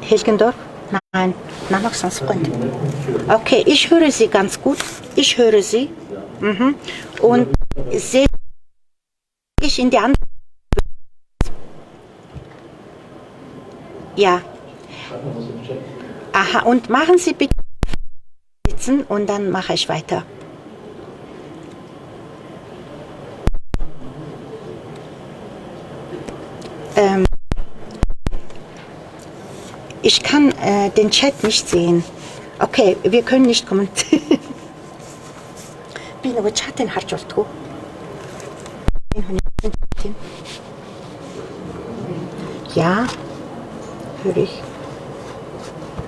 Hilgendorf? Nein, namaks сонсохгүй. Okay, ich höre Sie ganz gut. Ich höre Sie. Mhm. Und sehe ich in die andere. Ja. Aha, und machen Sie bitte sitzen und dann mache ich weiter. Ich kann den Chat nicht sehen. Okay, wir können nicht kommentieren. Би нөгөө чатыг харж болтгоо. Энэ хүний чатыг. Ja, höre ich.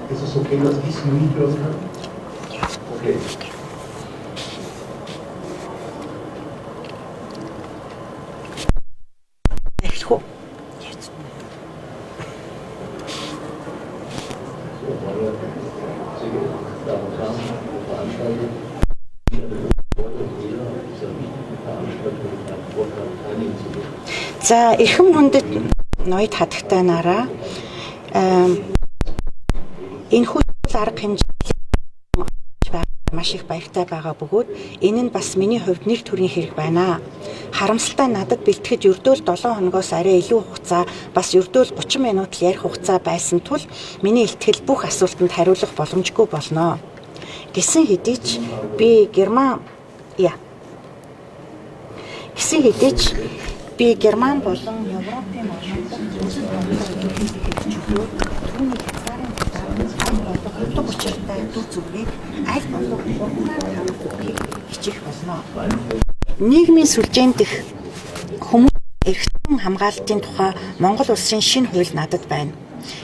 Ist es okay, dass ich Sie nicht hören kann? Ja. Okay. Echt hoch. Jetzt. За, эрхэм хүндэт ноёд хатагтай нараа энэ хөл арга хэмжээ маш их баяртай байгаа бөгөөд энэ нь бас миний хувьд нэг төрлийн хэрэг байна. Харамсалтай надад бэлтгэж ердөөл 7 хоногоос арай илүү хугацаа бас ердөөл 30 минут л ярих хугацаа байсан тул миний илтгэл бүх асуултанд хариулах боломжгүй болно. Гэсэн хэдий ч би Герман болон Европын нийгмийн сүлжээнд дэх хүмүүс эрхтэн хамгаалтын тухай Монгол улсын шинэ хууль надад байна.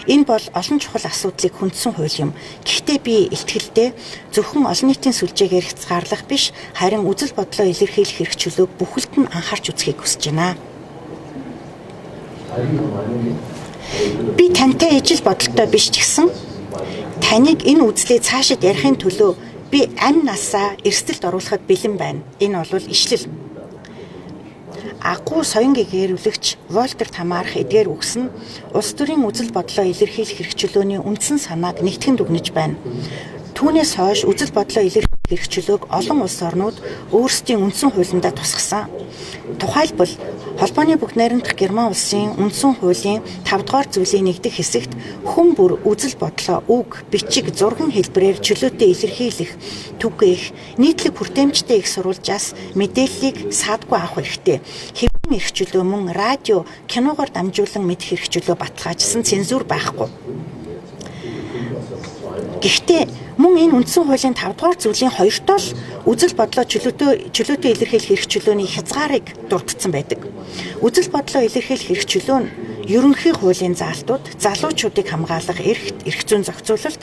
Энэ бол олон чухал асуудлыг хүндсэн хууль юм. Гэхдээ би итгэлтэй зөвхөн олон нийтийн сүлжээгээр хязгаарлах биш, харин үзэл бодлоо илэрхийлэх эрх чөлөөг бүхэлд нь анхаарч үзхийг хүсэж байна. Би тантай ижил бодолтой биш ч гэсэн таныг энэ үзлээ цаашид ярихын төлөө би амь насаа эрсдэлд оруулахад бэлэн байна. Энэ бол ишлэл. Агуу соён гэгэрүүлэгч Волтер Тамаарх эдгээр үгс нь улс төрийн үзэл бодлоо илэрхийлэх эрх чөлөөний үндсэн санааг нэгтгэн дүгнэж байна. Түүнээс хойш үзэл бодлоо илэрхийлэх эрх чөлөөг олон улс орнууд өөрсдийн үндсэн хуулиндаа тусгасан. Тухайлбал Холбооны бүх найрамдах Герман улсын үндсэн хуулийн 5 дугаар зүйлийн нэгдэх хэсэгт хүн бүр үзэл бодлоо үг, бичиг, зурган хэлбэрээр чөлөөтэй илэрхийлэх, түгээх, нийтлэг хүртээмжтэй их сурвалжаас мэдээллийг саадгүй авах хэрэгтэй. Хэвийн эрх чөлөө мөн радио, киногоор дамжуулан мэдэх эрх чөлөө баталгаажсан цензур байхгүй. Гэхдээ мөн энэ үндсэн хуулийн 5 дугаар зүйлийн 2-тоо л үзэл бодлоо чөлөөтэй илэрхийлэх эрх чөлөөний хязгаарыг дурдсан байдаг. Үзэл бодлоо илэрхийлэх эрх чөлөө нь ерөнхий хуулийн заалтууд, залуучуудыг хамгаалах эрх зүйн зохицуулалт,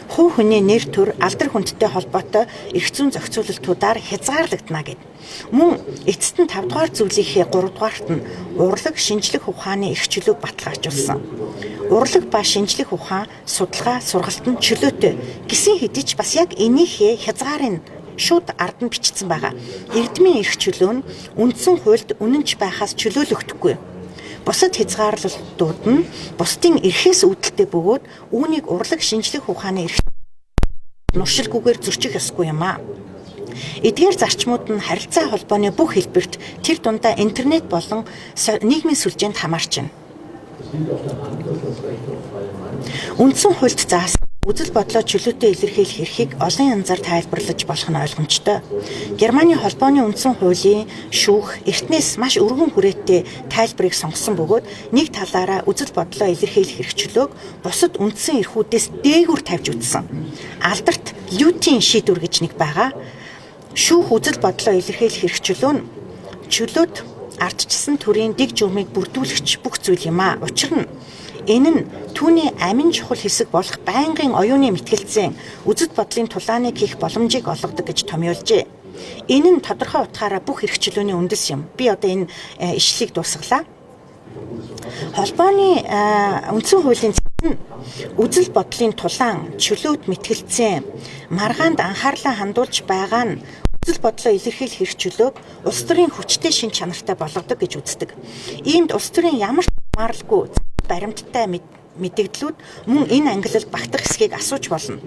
хувь хүний нэр төр, алдар хүндтэй холбоотой эрх зүйн зохицуулалтуудаар хязгаарлагдана гэд. Мөн эцэст нь 5 дугаар зүйлийнхээ 3 дугаарт нь урлаг, шинжлэх ухааны эрх чөлөөг баталгаажуулсан. Урлаг ба шинжлэх ухаан, судалгаа, сургалт нь чөлөөтэй. Гэсэн хэдий ч бас яг энийхээ хязгаарыг шууд ард нь бичсэн байгаа. Эрдмийн эрх чөлөө нь үндсэн хуульд үнэнч байхаас чөлөөлөгдөхгүй. Бусад хязгаарлалтууд нь бусдын эрхээс үүдэлтэй бөгөөд үүнийг урлаг шинжлэх ухааны эрх нуршилгүйгээр зөрчих ёсгүй юм а. Эдгээр зарчмууд нь харилцаа холбооны бүх хэлбэрт тэр дундаа интернет болон нийгмийн сүлжээнд хамаарч байна. Үндсэн хуульд заасан үзэл бодлоо чөлөөтэй илэрхийлэх эрхийг олон янзаар тайлбарлаж болох нь ойлгомжтой. Германы холбооны үндсэн хуулийн шүүх эртнээс маш өргөн хүрээтэй тайлбарыг сонгосон бөгөөд нэг талаараа үзэл бодлоо илэрхийлэх эрх чөлөөг бусад үндсэн эрхүүдээс дээгүүр тавьж үзсэн. Алдарт Лютийн шийдвэр гэж нэг байгаа. Шүүх үзэл бодлоо илэрхийлэх эрх чөлөө нь чөлөөт ардчсан төрийн дэг журмыг бүрдүүлэгч бүх зүйл юм а. Учир нь энэ нь түүний амин чухал хэсэг болох байнгын оюуны мэтгэлцэн үзэл бодлын тулааныг хийх боломжийг олгодог гэж томьёолжээ. Энэ нь тодорхой утгаараа бүх эрх чөлөөний үндэс юм. Би одоо энэ ишлэлийг дуусгалаа. Холбооны үндсэн хуулийн үзэл бодлын тулаан, чөлөөт мэтгэлцэн, маргаанд анхаарлаа хандуулж байгаа нь үзэл бодлоо илэрхийлэх эрх чөлөөг улс төрийн хүчтэй шин чанартай болгодог гэж үздэг. Иймд улс төрийн ямар ч хамааралгүй баримттай мэдээллүүд мөн энэ ангиллал багтах эсхийг асууж болно.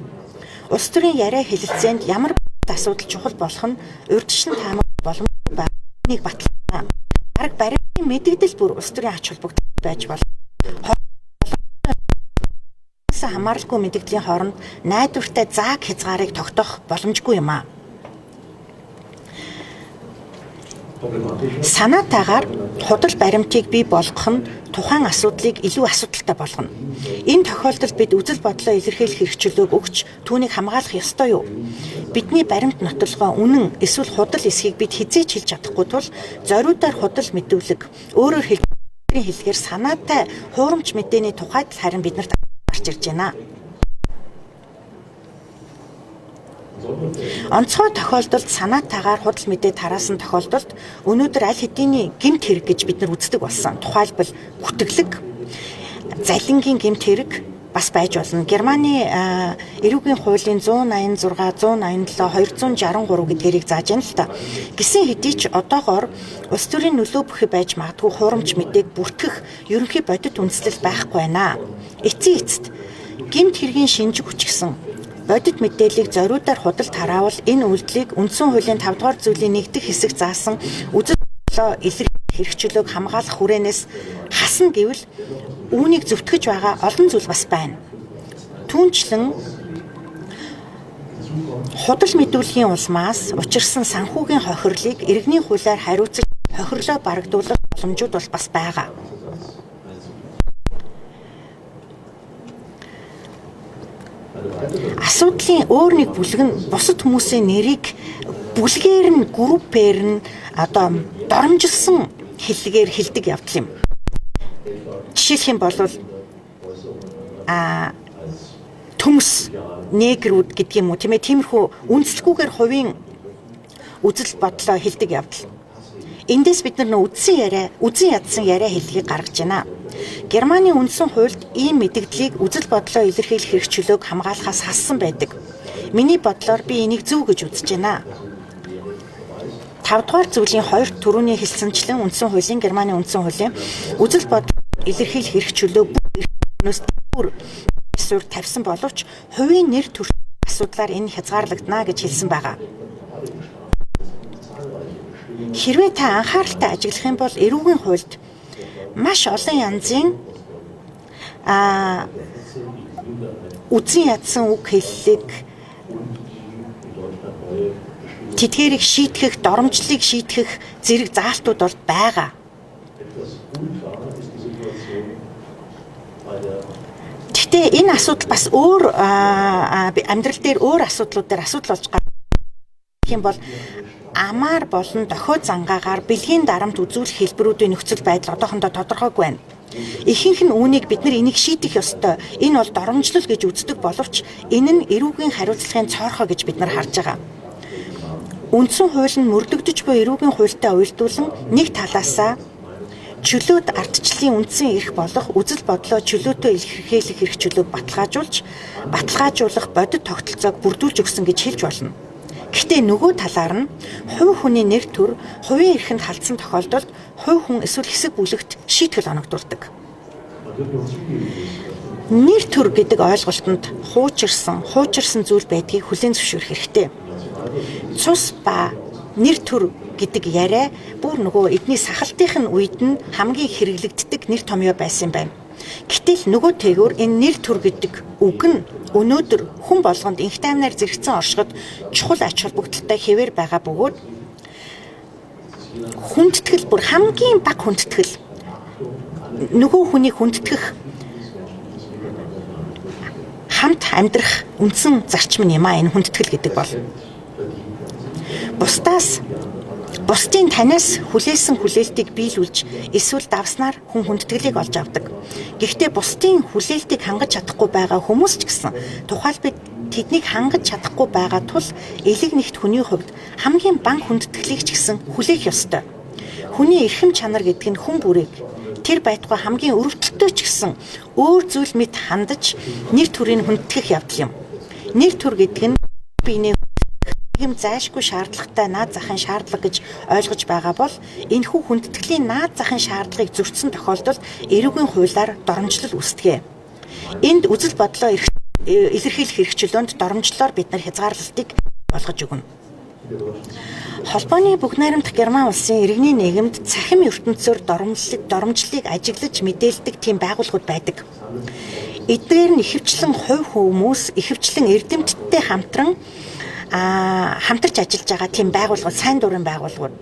Улс төрийн яриа хэлэлцээнд ямар асуудал чухал болох нь урьдчилан таамаг боломжтой байгааг батлана. Арга барилын мэдээлэл бүр улс төрийн ач холбогдол байж болно. Хамааралгүй мэдээллийн хооронд найдвартай зааг хязгаарыг тогтоох боломжгүй юм аа. Санаатаагаар худал баримтыг бий болгох нь тухайн асуудлыг илүү асуудалтай болгоно. Энэ тохиолдолд бид үзэл бодлоо илэрхийлэх хэрэгчлөөг өгч түүнийг хамгаалах ёстой юу? Бидний баримт нотолгоо үнэн эсвэл худал эсхийг бид хизээж хэлж чадахгүй тул зориудаар худал мэдүүлэг өөрөөр хэлэхээр санаатай хуурамч мэдээний тухайд харин биднэрт гарч ирж байна. Онцгой тохиолдолд санаатаагаар худал мэдээ тараасан тохиолдолд өнөөдөр аль хэдийн гэмт хэрэг гэж бид нар үздэг болсон. Тухайлбал гүтгэлэг, залингийн гэмт хэрэг бас байж болно. Германы эрүүгийн хуулийн 186, 187, 263 гэдгээрийг зааж байна л та. Гэсэн хэдий ч одоогоор улс төрийн нөлөө бүхий байж магадгүй хуурамч мэдээг бүртгэх ерөнхий бодит үндслэл байхгүй байна. Эцсийн эцэст гэмт хэргийн шинжиг хүчгсэн бодит мэдээллийг зориудаар худалд хараавал энэ үйлдэлийг үндсэн хуулийн 5 дугаар зүйлийн нэгдэх хэсэг заасан үзэл бодлоо илэрхийлэх хэрэгчлөөг хамгаалах хүрээнээс хасна гэвэл үүнийг зөвтгөж байгаа олон зүйл бас байна. Түүнчлэн худал мэдүүлгийн улмаас учирсан санхүүгийн хохирлыг иргэний хуулиар хариуцаж хохирлоо барагдуулах боломжууд бол бас байгаа. Асуудлын өөр нэг бүлэг нь бусад хүмүүсийн нэрийг бүлгээр нь группээр нь доромжилсон хэллэгээр хэлдэг явдал юм. Жишээлх юм бол төмс негрүүд гэдэг юм уу тийм ээ, тиймэрхүү үндэслэгүйгээр хувийн үзэл бодлоо хэлдэг явдал. Эндээс бид нар үзэн ядсан яриа хэллэгийг гаргаж байна. Германы үндсэн хуульд ийм мэдээллийг үзэл бодлоо илэрхийлэх хэрэгчлөөг хамгаалахаас хассан байдаг. Миний бодлоор би энийг зөв гэж үзэж байна. 5 дугаар зүйлийн 2 түрүүний хэлсэнчлэн үндсэн хуулийн Германы үндсэн хуулийн үзэл бодлоо илэрхийлэх хэрэгчлөө бүр суурь тавьсан боловч хувийн нэр төрх асуудлаар энэ хязгаарлагдана гэж хэлсэн байгаа. Хэрвээ та анхааралтай ажиглах юм бол эрүүгийн хуульд маш олон янзын үзэн ядсан үг хэллэг, тэдгээрийг шийтгэх, доромжлыг шийтгэх зэрэг заалтууд бол байгаа. Гэхдээ энэ асуудал бас өөр амьдрал дээр өөр асуудлууд дээр асуудал болж байгаа юм бол амаар болон дохио зангаагаар бэлгийн дарамт үзүүлэх хэлбэрүүдийн нөхцөл байдал одоохондоо тодорхойгүй байна. Ихэнх нь үүнийг бид нар энийг шийдэх ёстой. Энэ бол доромжлол гэж үздэг боловч энэ нь эрүүгийн хариуцлагын цоорхоо гэж бид нар харж байгаа. Үндсэн хууль нь мөрдөгдөж буй эрүүгийн хуультай уялдуулан нэг талаасаа чөлөөт ардчлалын үндсэн эрх болох үзэл бодлоо чөлөөтэй илэрхийлэх хэрэгчлөөг баталгаажуулах бодит тогтолцоог бүрдүүлж өгсөн гэж хэлж болно. Гэхдээ нөгөө талаар нь хувь хүний нэр төр, хувийн эрхэнд халдсан тохиолдолд хувь хүн эсвэл хэсэг бүлэгт шийтгэл оногдуулдаг. Нэр төр гэдэг ойлголтод хуучирсан зүйл байдгийг хүлээн зөвшөөрөх хэрэгтэй. Цус ба нэр төр гэдэг яриа бүр нөгөө эдний сахалтын үед нь хамгийн хэрэглэгддэг нэр томьёо байсан юм байна. Гэтэл нөгөө тэгүр энэ нэр төр гэдэг үг нь өнөөдөр хүн болгонд инх таймнаар зэрэгцэн оршиход чухал ач холбогдолтой хэвээр байгаа бөгөөд хүндэтгэл бүр хамгийн бага хүндэтгэл нөгөө хүний хүндэтгэх хамт амьдрах үндсэн зарчим юм а энэ хүндэтгэл гэдэг бол бусдын танаас хүлээсэн хүлээлтийг биелүүлж эсвэл давснаар хүн хүндэтгэлийг олж авдаг. Гэхдээ бусдын хүлээлтийг хангаж чадахгүй байгаа хүмүүс ч гэсэн тухайлбал тэднийг хангаж чадахгүй байгаа тул элэг нэгт хүний хувьд хамгийн бага хүндэтгэлийг ч гэсэн хүлээх ёстой. Хүний эрхэм чанар гэдэг нь хүн бүрийг тэр байтугай хамгийн өрөвдөлтөө ч гэсэн өөр зүйл мэт хандаж нэр төрийг хүндэтгэх явдал юм. Нэр төр гэдэг нь биений юм зайлшгүй шаардлагатай наад захын шаардлага гэж ойлгож байгаа бол энэхүү хүндэтгэлийн наад захын шаардлагыг зөрчсөн тохиолдолд эрүүгийн хуулиар доромжлол үүсдэг. Энд үзэл бодлоо илэрхийлэх эрхчлөөнд доромжлоор бид нар хязгаарлалтыг болгож өгнө. Холбооны бүх найрамдах Герман улсын иргэний нийгэмд цахим ертөнцөөр доромжлыг ажиглаж мэдээлдэг тийм байгууллагууд байдаг. Эдгээр нь ихэвчлэн хувь хүмүүс, ихэвчлэн эрдэмтдтэй хамтарч ажиллаж байгаа тийм байгууллагууд, сайн дурын байгууллагууд.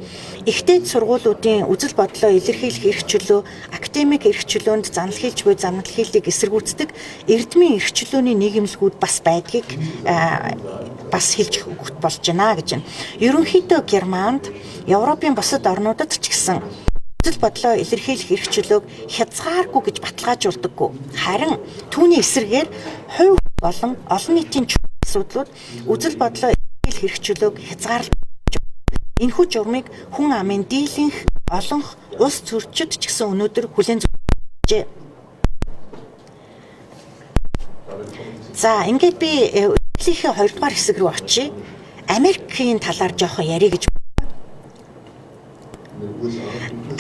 Ихтэй сургуулиудын үзэл бодлоо илэрхийлэх эрх чөлөө, академик эрх чөлөөнд занал хийлж буй занал хийлийг эсэргүүцдэг эрдмийн эрх чөлөөний нийгэмлэгүүд бас байдгийг бас хэлж болж байна гэж байна. Ерөнхийдөө Германд, Европын бусад орнуудад ч гэсэн үзэл бодлоо илэрхийлэх эрх чөлөөг хязгааргүй гэж баталгаажуулдаггүй. Харин түүний эсрэгээр хувь болон олон нийтийн асуудлууд үзэл бодлоо илэрхийлэх эрх чөлөөг хязгаарладаг. Энэхүү журмыг хүн амын дийлэнх олонх улс төрчид ч гэсэн өнөөдөр хүлээн зөвшөөржээ. За ингээд би эцлийнхээ 2 дугаар хэсэг рүү очие. Америкийн талаар жоохон ярих гэж.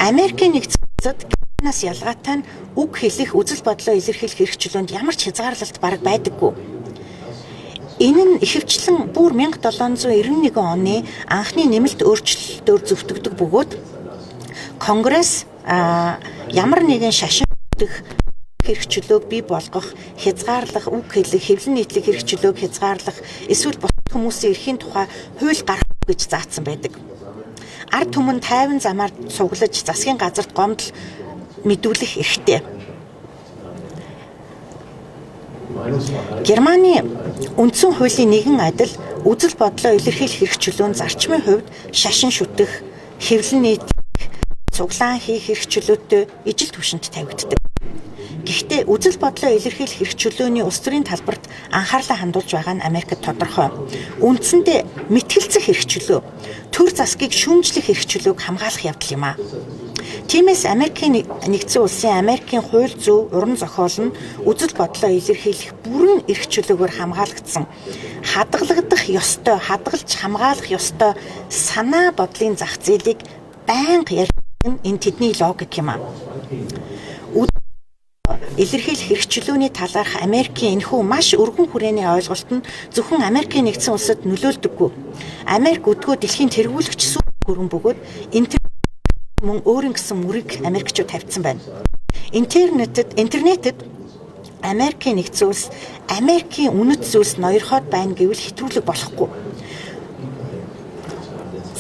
Америкийн нэгдсэн улсад Канадаас ялгаатай нь үг хэлэх, үзэл бодлоо илэрхийлэх эрх чөлөөнд ямар ч хязгаарлалт бараг байдаггүй. Энэ нь ихэвчлэн бүр 1791 оны анхны нэмэлт өөрчлөлтөөр зөвтгөгдөг бөгөөд Конгресс ямар нэгэн шашин өгөх эрх чөлөөг бий болгох, хязгаарлах, үг хэлэх, хэвлэл нийтлэх эрх чөлөөг хязгаарлах, эсвэл бусад хүмүүсийн эрхийн тухай хууль гаргах гэж заасан байдаг. Ард түмэн тайван замаар цуглаж засгийн газарт гомдол мэдүүлэх эрхтэй. Германы үндсэн хуулийн нэгэн адил үзэл бодлоо илэрхийлэх эрх чөлөө нь зарчмын хувьд шашин шүтэх, хэвлэл нийтлэх, цуглаан хийх эрх чөлөөтэй ижил түвшинд тавигддаг. Гэхдээ үзэл бодлоо илэрхийлэх эрх чөлөөний улс төрийн талбарт анхаарлаа хандуулж байгаа нь Америкт тодорхой. Үндсэндээ мэтгэлцэх эрх чөлөө, төр засгийг шүүмжлэх эрх чөлөөг хамгаалах явдал юм а. Тиймээс Америкийн нэгдсэн улсын Америкийн хууль зүйн уран зохиол нь үзэл бодлоо илэрхийлэх бүрэн эрх чөлөөгөөр хамгаалагдсан. Хадгалагдах ёстой, хадгалж хамгаалах ёстой санаа бодлын зах зээлийг байнга ярьдаг нь энэ тэдний логик юм а. Илэрхийлэх эрх чөлөөний талаарх Америкийн энэхүү маш өргөн хүрээний ойлголт нь зөвхөн Америкийн нэгдсэн улсад нөлөөлдөггүй. Америк өдгөө дэлхийн тэргүүлэгч сүүх гүрэн бөгөөд мөн өөрийн гэсэн мөрийг Америкчууд тавьсан байна. Интернетэд Америкийн нэгдсэн улс Америкийн үнэт зүйлс ноёрхоод байна гэвэл хэтрүүлэг болохгүй.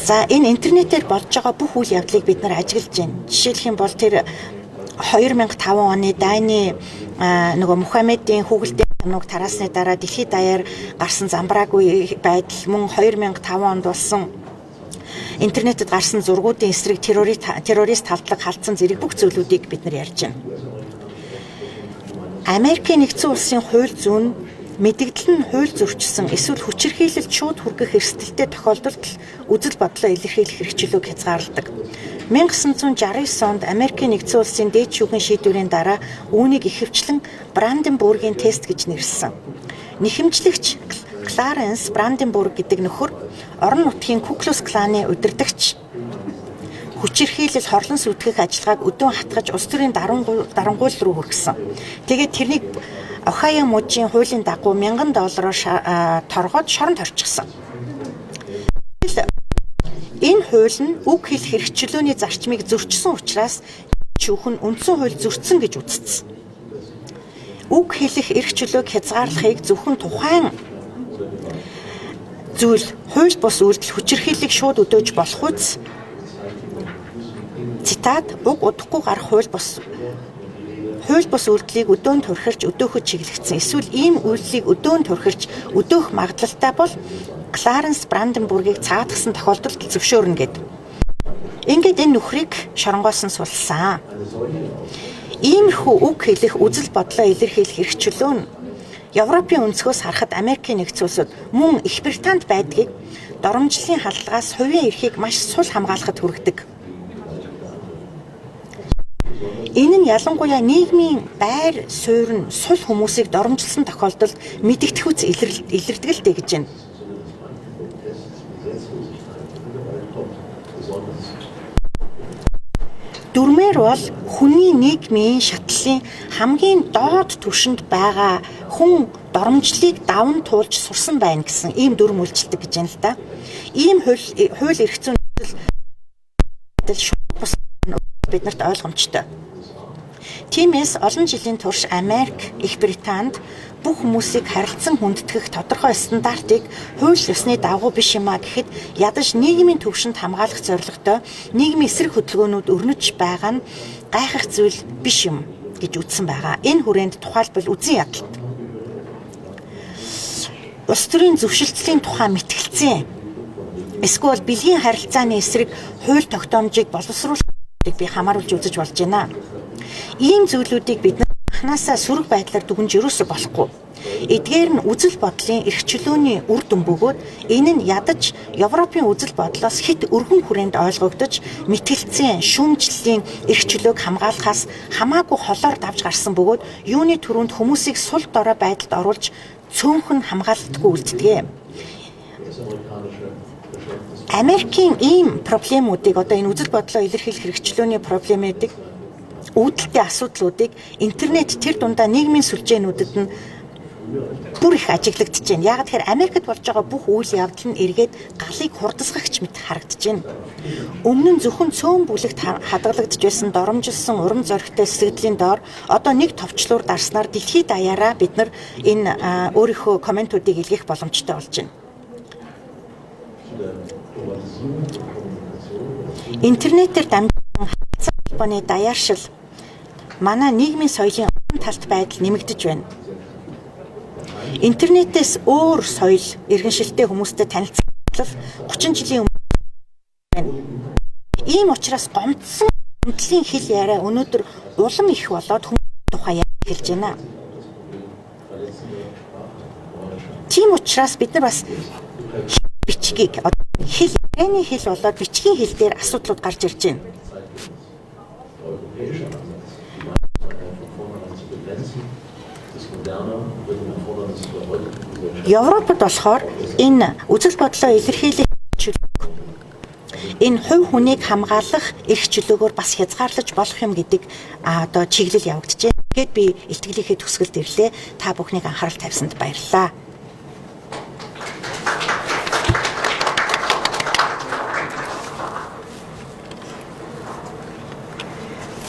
За энэ интернетээр болж байгаа бүх үйл явдлыг бид нар ажиглаж байна. Жишээлх юм бол тэр 2005 оны Дайны Мухаммедийн хүүхэлдэйн хамнууг тараасны дараа дэлхийд даяар гарсан замбраагүй байдал, мөн 2005 онд болсон интернетэд гарсан зургуудын эсрэг террорист халдлага халдсан зэрэг бүх зүйлүүдийг бид нар ярьж байна. Америкийн нэгдсэн улсын хууль зүйн мэдэгдэл нь хууль зөрчсөн эсвэл хүчирхийлэлд шууд хүргэх эрсдэлтэй тохиолдолд үзэл бодлоо илэрхийлэх эрх чөлөөг хязгаарладаг. 1969 онд Америкийн нэгдсэн улсын дээд шүүхийн шийдвэрийн дараа үүнийг ихэвчлэн Бранденбургийн тест гэж нэрлэсэн. Нэхэмжлэгч Кларенс Бранденбург гэдэг нөхөр орон нутгийн Куклус кланы удирдагч хүчирхийлэл хорлон сүтгэх ажиллагааг өдөөн хатгаж улс төрийн дарангуйл руу хүргэсэн. Тэгээд тэрнийг Ohio мужийн хуулийн дагуу $1000 торгоод шоронд орчихсон. Энэ хууль нь үг хэлэх эрх чөлөөний зарчмыг зөрчсөн учраас шүүхэн үндсэн хууль зөрчсөн гэж үзсэн. Үг хэлэх эрх чөлөөг хязгаарлахыг зөвхөн тухайн зүйл хууль бус үйлдэл хүчирхийллийг шууд өдөөж болох үз. Цитат: уг удахгүй гарах хууль бус үйлдлийг өдөөн турхирч өдөөхөд чиглэгдсэн. Эсвэл ийм үйлдлийг өдөөн турхирч өдөөх магадлалтай бол Кларенс Бранденбургийг цаадгсан тохиолдолд зөвшөөрнө гэд. Ингээд энэ нөхрийг шоронгоос нь сулсан. Иймэрхүү үг хэлэх, үзэл бодлоо илэрхийлэх эрх чөлөө нь Европын өнцгөөс харахад Америкийн нэгдсэн улсад мөн Их Британд байдгийг доромжлын халдлагаас хувийн эрхийг маш сул хамгаалахад хүргэдэг. Энэ нь ялангуяа нийгмийн байр суурь нь сул хүмүүсийг доромжилсан тохиолдолд мэдэгдэхүйц илэрдэг л дээ гэж байна. Дүрмээр бол хүний нийгмийн шатлалын хамгийн доод түвшинд байгаа хүн доромжлыг даван туулж сурсан байна гэсэн ийм дүрм үйлчилдэг гэж байна л да. Ийм хууль эрх зүйн биднэрт ойлгомжтой. Тиймээс олон жилийн турш Америк, Их Британд бүх хүмүүсийг харилцан хүндэтгэх тодорхой стандартыг хууль ёсны дагуу биш юмаа гэхэд ядаж нийгмийн төвшөнд хамгаалах зорилготой нийгмийн эсрэг хөдөлгөөнүүд өрнөж байгаа нь гайхах зүйл биш юм гэж үзсэн байгаа. Энэ хүрээнд тухайлбал үзэн ядалт. Улс төрийн зөвшөлтлийн тухай мэтгэлцээ. Эсвэл бэлгийн харилцааны эсрэг хууль тогтоомжийг боловсруулалтыг би хамааруулж үзэж болж байна. Ийм зүйлүүдийг бид анханасаа сөрөг байдлаар дүгнж ерөөсө болохгүй. Эдгээр нь үзэл бодлын эрх чөлөөний үр дүн бөгөөд энэ нь ядаж Европын үзэл бодлоос хит өргөн хүрээнд ойлгогдож мэтгэлцээ шүүмжлэлийн эрх чөлөөг хамгаалахаас хамаагүй холоор давж гарсан бөгөөд юуны түрүүнд хүмүүсийг сул дорой байдалд оруулж цөөнхөн хамгаалалтгүй үлддэг. Америкийн ийм проблемуудыг одоо энэ үзэл бодлоо илэрхийлэх эрх чөлөөний проблемуудыг үүдэлтэй асуудлуудыг интернет тэр дундаа нийгмийн сүлжээнүүдэд нь бүр их ажиглагдаж байна. Яг тэгэхээр Америкт болж байгаа бүх үйл явдал нь эргээд галыг хурдасгахч мэт харагдаж байна. Өмнө нь зөвхөн цөөн бүлэгт хадгалагдж байсан доромжилсон урам зоригтой сэтгэлийн доор одоо нэг товчлуур дарснаар дэлхийд даяараа бид нар энэ өөрийнхөө комментуудыг илгээх боломжтой болж байна. Интернетээр дамжуулан харилцаа холбооны даяаршил манай нийгмийн соёлын талт байдал нэмэгдэж байна. Интернетээс өөр соёл, иргэншилтэй хүмүүстэй танилцуулах 30 жилийн өмнө байна. Ийм учраас гомдсон хөндлөлийн хэл яриа өнөөдөр улам их болоод хүмүүс тухай ярьж байна. Тийм учраас бид нар бас бичгийг хэл ярианы хэл болоод бичгийн хэл дээр асуудлууд гарч ирж байна. Европод болохоор энэ үзэл бодлоо илэрхийлэх энэ хувь хүнийг хамгаалах эрх чөлөөгөөр бас хязгаарлаж болох юм гэдэг одоо чиглэл явагдаж байна. Тэгэд би илтгэлийнхээ төгсгөлд ирлээ. Та бүхнийг анхаарал тавьсанд баярлалаа.